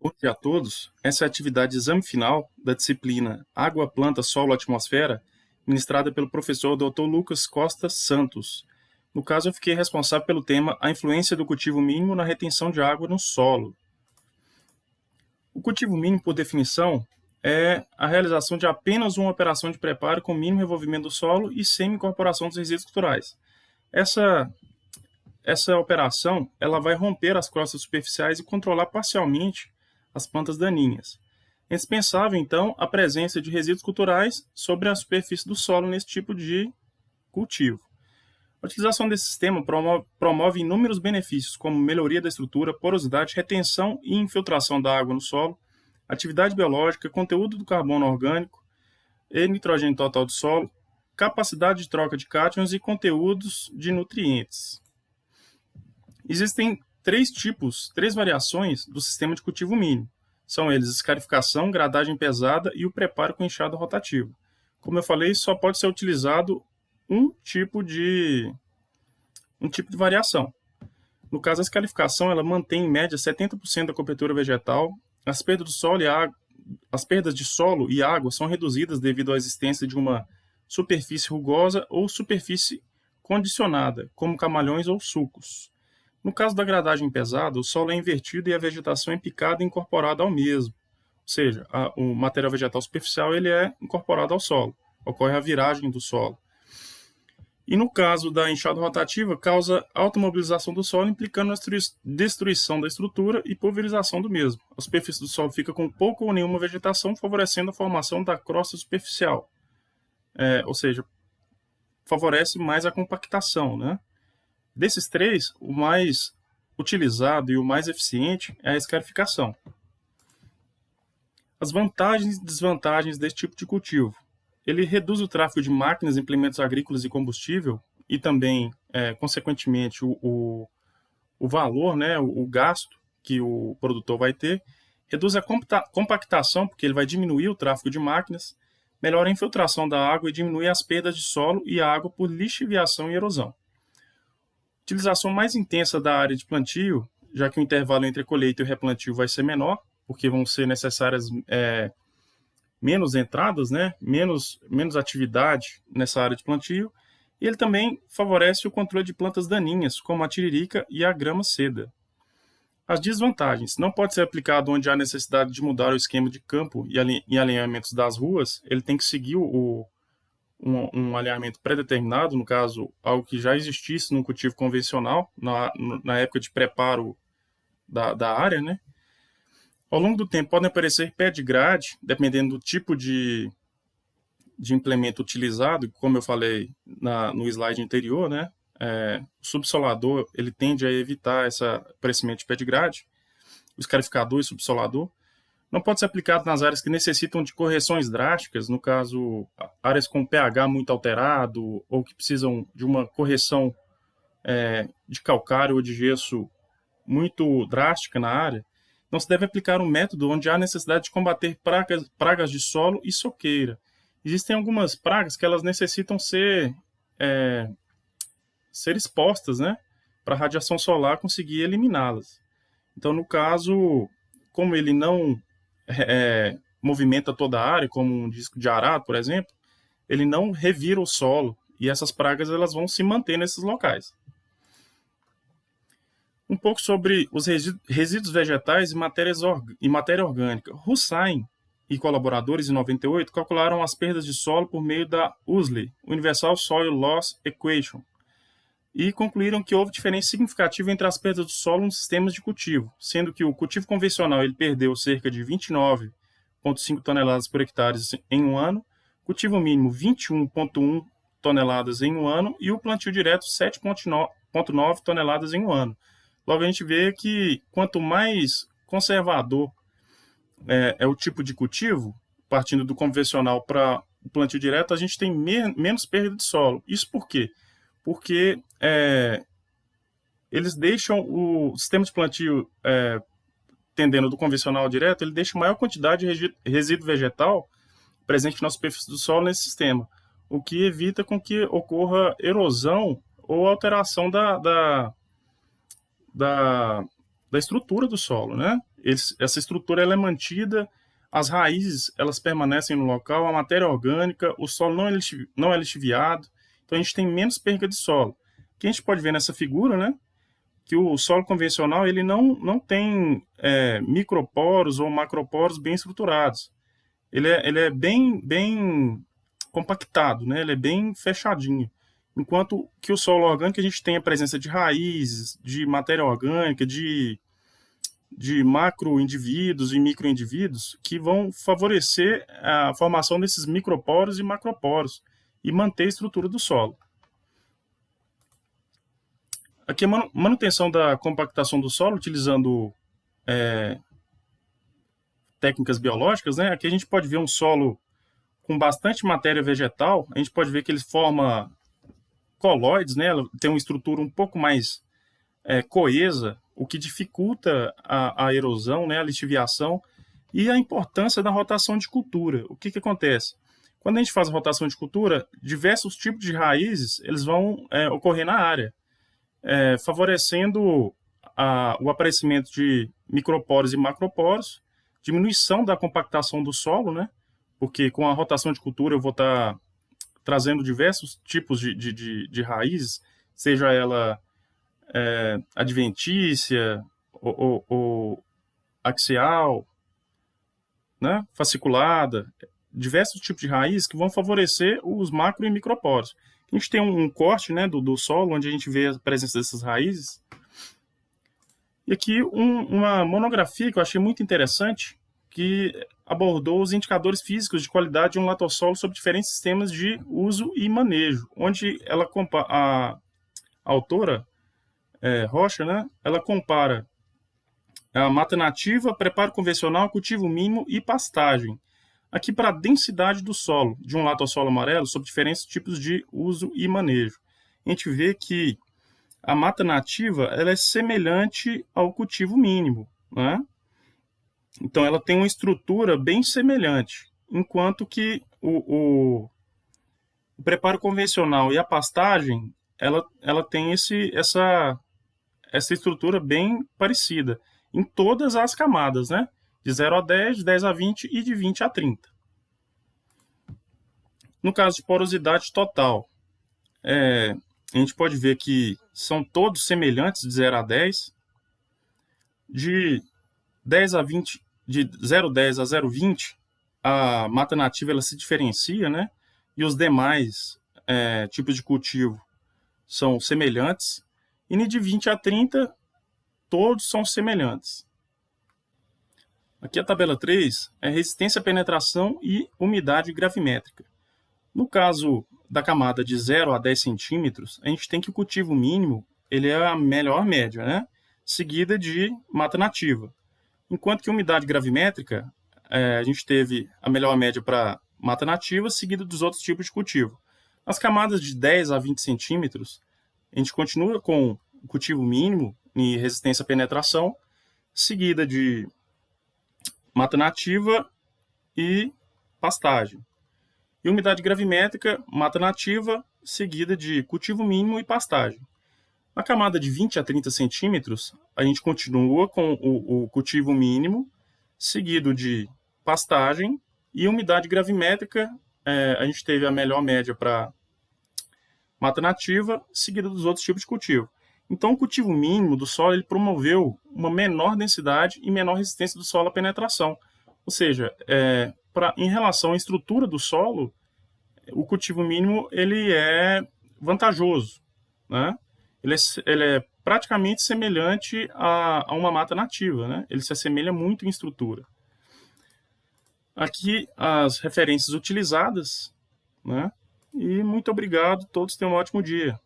Bom dia a todos. Essa é a atividade de exame final da disciplina Água, Planta, Solo, Atmosfera, ministrada pelo professor Dr. Lucas Costa Santos. No caso, eu fiquei responsável pelo tema A influência do cultivo mínimo na retenção de água no solo. O cultivo mínimo, por definição, é a realização de apenas uma operação de preparo com mínimo revolvimento do solo e semi-incorporação dos resíduos culturais. Essa operação ela vai romper as crostas superficiais e controlar parcialmente as plantas daninhas. É indispensável, então, a presença de resíduos culturais sobre a superfície do solo nesse tipo de cultivo. A utilização desse sistema promove inúmeros benefícios, como melhoria da estrutura, porosidade, retenção e infiltração da água no solo, atividade biológica, conteúdo do carbono orgânico e nitrogênio total do solo, capacidade de troca de cátions e conteúdos de nutrientes. Existem três variações do sistema de cultivo mínimo. São eles escarificação, gradagem pesada e o preparo com enxada rotativa. Como eu falei, só pode ser utilizado um tipo de variação. No caso, a escarificação ela mantém em média 70% da cobertura vegetal. As perdas de solo e água são reduzidas devido à existência de uma superfície rugosa ou superfície condicionada, como camalhões ou sulcos. No caso da gradagem pesada, o solo é invertido e a vegetação é picada e incorporada ao mesmo. Ou seja, o material vegetal superficial ele é incorporado ao solo. Ocorre a viragem do solo. E no caso da enxada rotativa, causa automobilização do solo, implicando na destruição da estrutura e pulverização do mesmo. A superfície do solo fica com pouca ou nenhuma vegetação, favorecendo a formação da crosta superficial. Ou seja, favorece mais a compactação, né? Desses três, o mais utilizado e o mais eficiente é a escarificação. As vantagens e desvantagens desse tipo de cultivo. Ele reduz o tráfego de máquinas, implementos agrícolas e combustível e também, consequentemente, o valor, né, o gasto que o produtor vai ter. Reduz a compactação, porque ele vai diminuir o tráfego de máquinas, melhora a infiltração da água e diminui as perdas de solo e água por lixiviação e erosão. Utilização mais intensa da área de plantio, já que o intervalo entre a colheita e o replantio vai ser menor, porque vão ser necessárias menos entradas, né? menos atividade nessa área de plantio, e ele também favorece o controle de plantas daninhas, como a tiririca e a grama seda. As desvantagens. Não pode ser aplicado onde há necessidade de mudar o esquema de campo e alinhamentos das ruas, ele tem que seguir um alinhamento pré-determinado, no caso, algo que já existisse no cultivo convencional, na época de preparo da área, né? Ao longo do tempo, podem aparecer pé de grade, dependendo do tipo de implemento utilizado, como eu falei no slide anterior, né? O subsolador, ele tende a evitar esse aparecimento de pé de grade, o escarificador e subsolador. Não pode ser aplicado nas áreas que necessitam de correções drásticas, no caso, áreas com pH muito alterado ou que precisam de uma correção de calcário ou de gesso muito drástica na área. Não se deve aplicar um método onde há necessidade de combater pragas de solo e soqueira. Existem algumas pragas que elas necessitam ser expostas, né, para a radiação solar conseguir eliminá-las. Então, no caso, como ele não movimenta toda a área, como um disco de arado, por exemplo, ele não revira o solo e essas pragas elas vão se manter nesses locais. Um pouco sobre os resíduos vegetais e matéria orgânica. Hussain e colaboradores, em 98, calcularam as perdas de solo por meio da USLE, Universal Soil Loss Equation, e concluíram que houve diferença significativa entre as perdas de solo nos sistemas de cultivo, sendo que o cultivo convencional ele perdeu cerca de 29,5 toneladas por hectare em um ano, cultivo mínimo 21,1 toneladas em um ano e o plantio direto 7,9 toneladas em um ano. Logo a gente vê que quanto mais conservador é o tipo de cultivo, partindo do convencional para o plantio direto, a gente tem menos perda de solo. Isso por quê? Porque eles deixam o sistema de plantio tendendo do convencional ao direto, ele deixa maior quantidade de resíduo vegetal presente na superfície do solo nesse sistema, o que evita com que ocorra erosão ou alteração da estrutura do solo, né? Essa estrutura ela é mantida, as raízes elas permanecem no local, a matéria orgânica, o solo não é lixiviado, então a gente tem menos perda de solo. O que a gente pode ver nessa figura, né, que o solo convencional ele não tem microporos ou macroporos bem estruturados. Ele é bem compactado, né, ele é bem fechadinho. Enquanto que o solo orgânico a gente tem a presença de raízes, de matéria orgânica, de macroindivíduos e microindivíduos que vão favorecer a formação desses microporos e macroporos e manter a estrutura do solo. Aqui a manutenção da compactação do solo utilizando técnicas biológicas, né? Aqui a gente pode ver um solo com bastante matéria vegetal, a gente pode ver que ele forma colóides, né? Ela tem uma estrutura um pouco mais coesa, o que dificulta a erosão, né, a lixiviação e a importância da rotação de cultura. O que acontece? Quando a gente faz a rotação de cultura, diversos tipos de raízes eles vão ocorrer na área, favorecendo o aparecimento de microporos e macroporos, diminuição da compactação do solo, né, porque com a rotação de cultura eu vou estar trazendo diversos tipos de raízes, seja ela adventícia, ou axial, né, fasciculada, diversos tipos de raiz que vão favorecer os macro e microporos. A gente tem um corte, né, do solo, onde a gente vê a presença dessas raízes. E aqui uma monografia que eu achei muito interessante, que abordou os indicadores físicos de qualidade de um latossolo sob diferentes sistemas de uso e manejo, onde a autora Rocha, né, ela compara a mata nativa, preparo convencional, cultivo mínimo e pastagem. Aqui para a densidade do solo, de um latossolo amarelo, sob diferentes tipos de uso e manejo. A gente vê que a mata nativa ela é semelhante ao cultivo mínimo, né? Então ela tem uma estrutura bem semelhante, enquanto que o preparo convencional e a pastagem ela tem essa estrutura bem parecida em todas as camadas, né? De 0 a 10, de 10 a 20 e de 20 a 30. No caso de porosidade total, a gente pode ver que são todos semelhantes de 0 a 10, de 10 a 20, de 0,10 a 0,20, a mata nativa ela se diferencia, né? E os demais tipos de cultivo são semelhantes. E de 20 a 30, todos são semelhantes. Aqui a tabela 3 é resistência à penetração e umidade gravimétrica. No caso da camada de 0 a 10 centímetros, a gente tem que o cultivo mínimo ele é a melhor média, né? Seguida de mata nativa. Enquanto que a umidade gravimétrica, a gente teve a melhor média para mata nativa, seguida dos outros tipos de cultivo. Nas camadas de 10 a 20 centímetros, a gente continua com o cultivo mínimo em resistência à penetração, seguida de mata nativa e pastagem. E umidade gravimétrica, mata nativa, seguida de cultivo mínimo e pastagem. Na camada de 20 a 30 centímetros, a gente continua com o cultivo mínimo, seguido de pastagem e umidade gravimétrica. A gente teve a melhor média para mata nativa, seguida dos outros tipos de cultivo. Então, o cultivo mínimo do solo ele promoveu uma menor densidade e menor resistência do solo à penetração. Ou seja, em relação à estrutura do solo, o cultivo mínimo ele é vantajoso, né? Ele é praticamente semelhante a uma mata nativa, né? Ele se assemelha muito em estrutura. Aqui as referências utilizadas, né? E muito obrigado, todos tenham um ótimo dia.